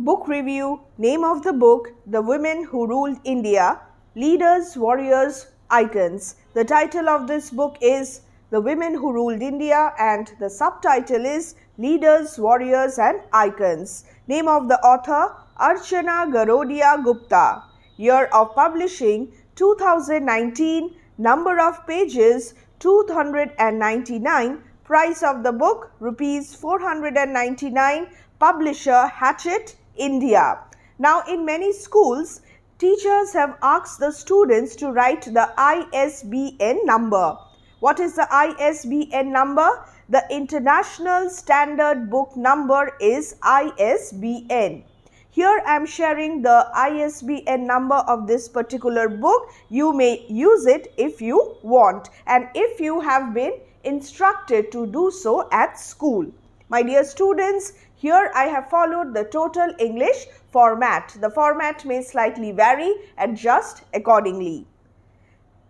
Book review. Name of the book, The Women Who Ruled India, Leaders, Warriors, Icons. The title of this book is The Women Who Ruled India and the subtitle is Leaders, Warriors and Icons. Name of the author, Archana Garodia Gupta. Year of publishing, 2019. Number of pages, 299. Price of the book, Rs 499. Publisher, Hachette, India. Now, in many schools, teachers have asked the students to write the ISBN number. What is the ISBN number? The International Standard Book Number is ISBN. Here I am sharing the ISBN number of this particular book. You may use it if you want and if you have been instructed to do so at school. My dear students, here I have followed the total English format. The format may slightly vary, adjust accordingly.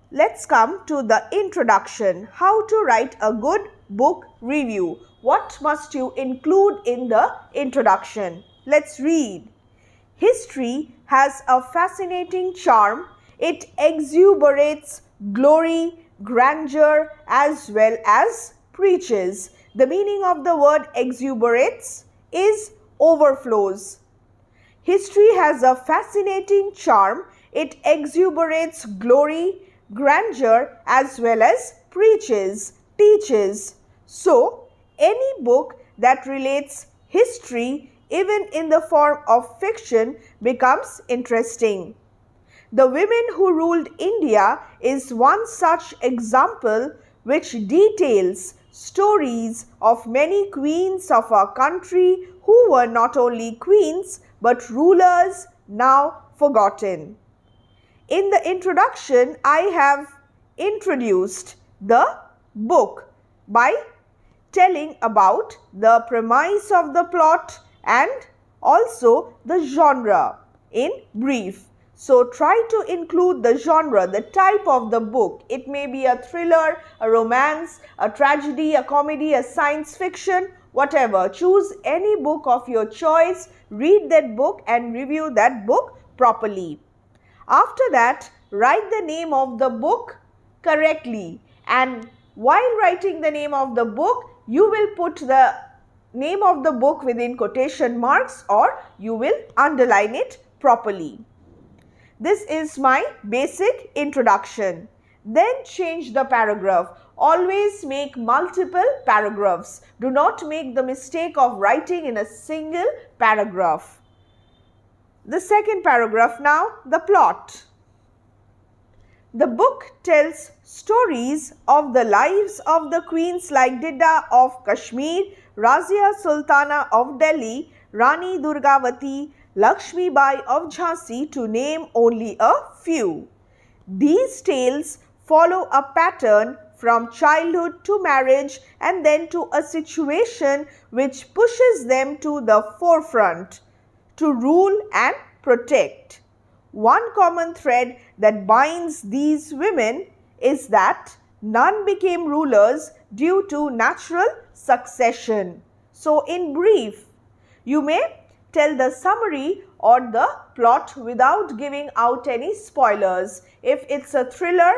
Let's come to the introduction. How to write a good book review. What must you include in the introduction? Let's read. History has a fascinating charm. It exuberates glory, grandeur as well as preaches. The meaning of the word exuberates is overflows. History has a fascinating charm. It exuberates glory, grandeur as well as preaches, teaches. So, any book that relates history even in the form of fiction becomes interesting. The Women Who Ruled India is one such example which details stories of many queens of our country who were not only queens but rulers now forgotten. In the introduction, I have introduced the book by telling about the premise of the plot and also the genre in brief. So, try to include the genre, the type of the book. It may be a thriller, a romance, a tragedy, a comedy, a science fiction, whatever. Choose any book of your choice, read that book and review that book properly. After that, write the name of the book correctly. And while writing the name of the book, you will put the name of the book within quotation marks or you will underline it properly. This is my basic introduction. Then change the paragraph. Always make multiple paragraphs. Do not make the mistake of writing in a single paragraph. The second paragraph now, the plot. The book tells stories of the lives of the queens like Didda of Kashmir, Razia Sultana of Delhi, Rani Durgavati, Lakshmi Bai of Jhansi, to name only a few. These tales follow a pattern from childhood to marriage and then to a situation which pushes them to the forefront to rule and protect. One common thread that binds these women is that none became rulers due to natural succession. So, in brief, you may tell the summary or the plot without giving out any spoilers. If it's a thriller,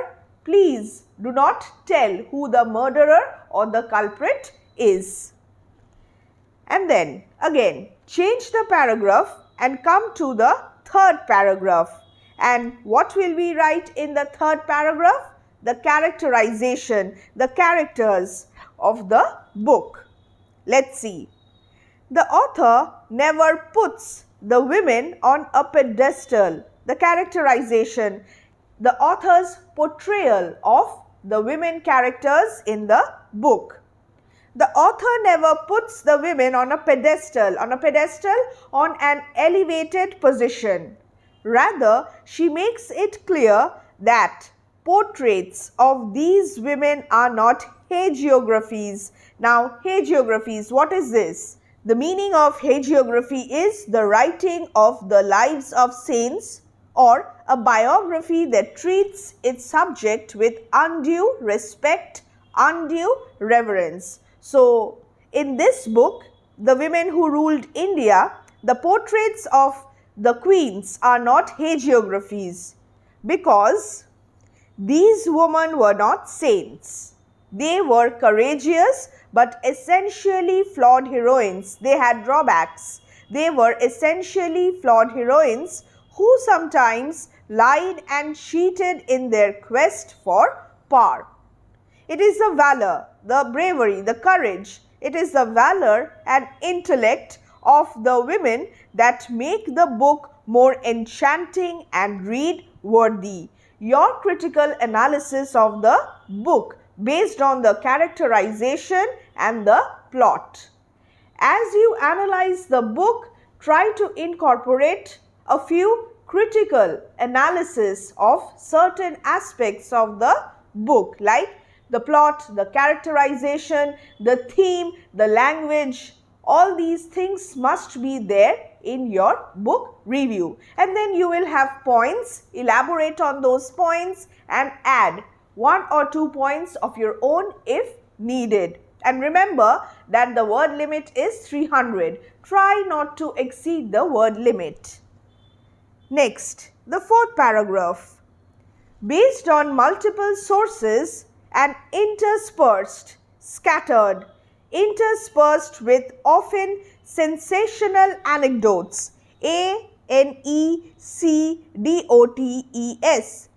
please do not tell who the murderer or the culprit is. And then again, change the paragraph and come to the third paragraph. And what will we write in the third paragraph? The characterization, the characters of the book. Let's see. The author never puts the women on a pedestal. The characterization, the author's portrayal of the women characters in the book. The author never puts the women on a pedestal, on an elevated position. Rather, she makes it clear that portraits of these women are not hagiographies. Now, hagiographies, what is this? The meaning of hagiography is the writing of the lives of saints or a biography that treats its subject with undue respect, undue reverence. So, in this book, The Women Who Ruled India, the portraits of the queens are not hagiographies because these women were not saints. They were courageous but essentially flawed heroines. They had drawbacks. They were essentially flawed heroines who sometimes lied and cheated in their quest for power. It is the valor, the bravery, the courage. It is the valor and intellect of the women that make the book more enchanting and read-worthy. Your critical analysis of the book based on the characterization and the plot. As you analyze the book, try to incorporate a few critical analysis of certain aspects of the book like the plot, the characterization, the theme, the language. All these things must be there in your book review. And then you will have points, elaborate on those points and add 1 or 2 points of your own if needed. And remember that the word limit is 300. Try not to exceed the word limit. Next, the fourth paragraph. Based on multiple sources and interspersed, scattered, interspersed with often sensational anecdotes. A-N-E-C-D-O-T-E-S,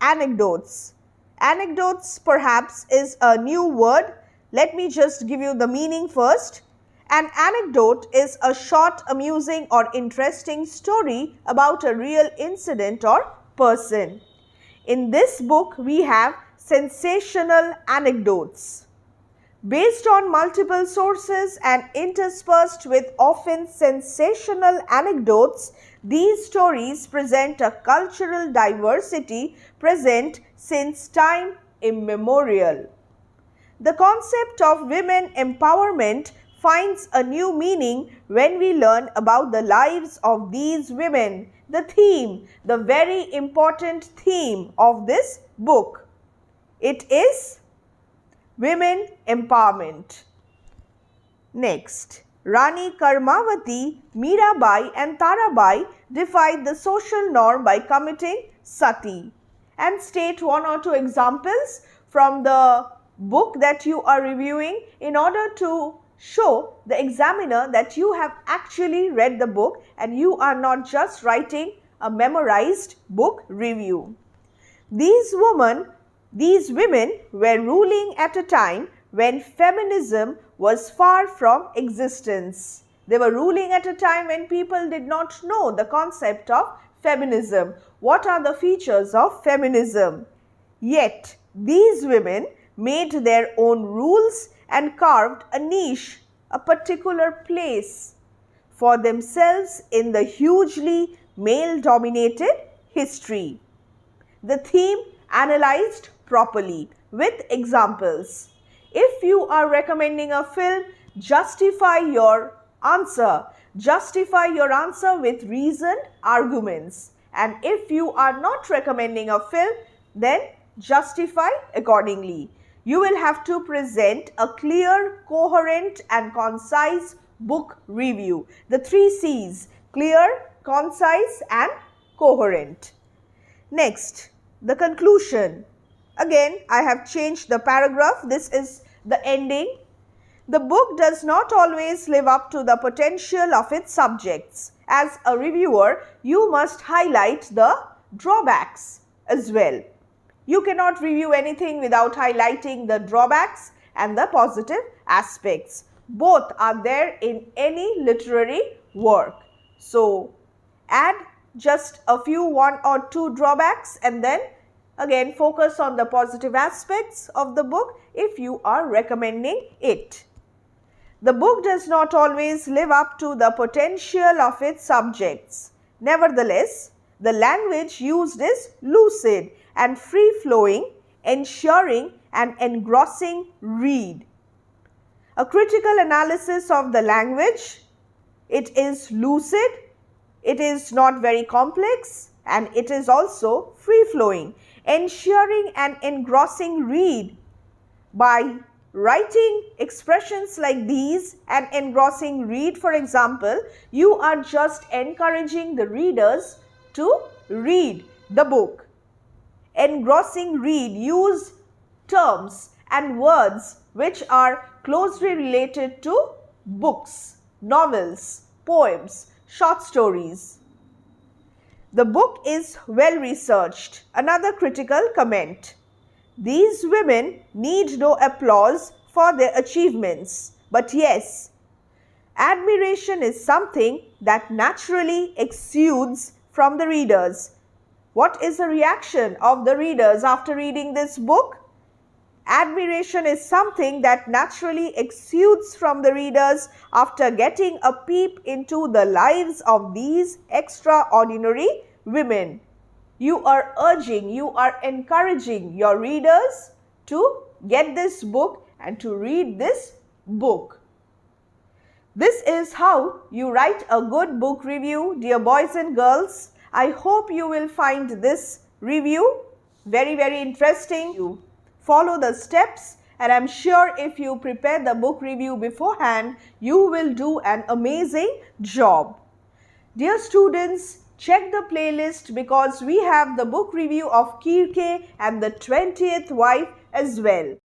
anecdotes. Anecdotes perhaps is a new word. Let me just give you the meaning first. An anecdote is a short, amusing or interesting story about a real incident or person. In this book, we have sensational anecdotes. Based on multiple sources and interspersed with often sensational anecdotes, these stories present a cultural diversity present since time immemorial. The concept of women empowerment finds a new meaning when we learn about the lives of these women. The theme, the very important theme of this book, it is women empowerment. Next, Rani Karmavati, Mirabai and Tarabai defied the social norm by committing sati. And state 1 or 2 examples from the book that you are reviewing in order to show the examiner that you have actually read the book and you are not just writing a memorized book review. These women were ruling at a time when feminism was far from existence. They were ruling at a time when people did not know the concept of feminism. What are the features of feminism? Yet, these women made their own rules and carved a niche, a particular place for themselves in the hugely male-dominated history. The theme analyzed properly with examples. If you are recommending a film, justify your answer. Justify your answer with reasoned arguments. And if you are not recommending a film, then justify accordingly. You will have to present a clear, coherent and concise book review. The 3 C's, clear, concise and coherent. Next, the conclusion. Again, I have changed the paragraph. This is the ending. The book does not always live up to the potential of its subjects. As a reviewer, you must highlight the drawbacks as well. You cannot review anything without highlighting the drawbacks and the positive aspects. Both are there in any literary work. So, add just a few 1 or 2 drawbacks and then again focus on the positive aspects of the book if you are recommending it. The book does not always live up to the potential of its subjects. Nevertheless, the language used is lucid and free-flowing, ensuring an engrossing read. A critical analysis of the language, it is lucid, it is not very complex and it is also free-flowing, ensuring an engrossing read by Writing expressions like these and engrossing read, for example, you are just encouraging the readers to read the book. Engrossing read, use terms and words which are closely related to books, novels, poems, short stories. The book is well researched. Another critical comment. These women need no applause for their achievements. But yes, admiration is something that naturally exudes from the readers. What is the reaction of the readers after reading this book? Admiration is something that naturally exudes from the readers after getting a peep into the lives of these extraordinary women. You are urging, you are encouraging your readers to get this book and to read this book. This is how you write a good book review, dear boys and girls. I hope you will find this review very interesting. You follow the steps, and I'm sure if you prepare the book review beforehand, you will do an amazing job. Dear students, check the playlist because we have the book review of Kirke and the 20th Wife as well.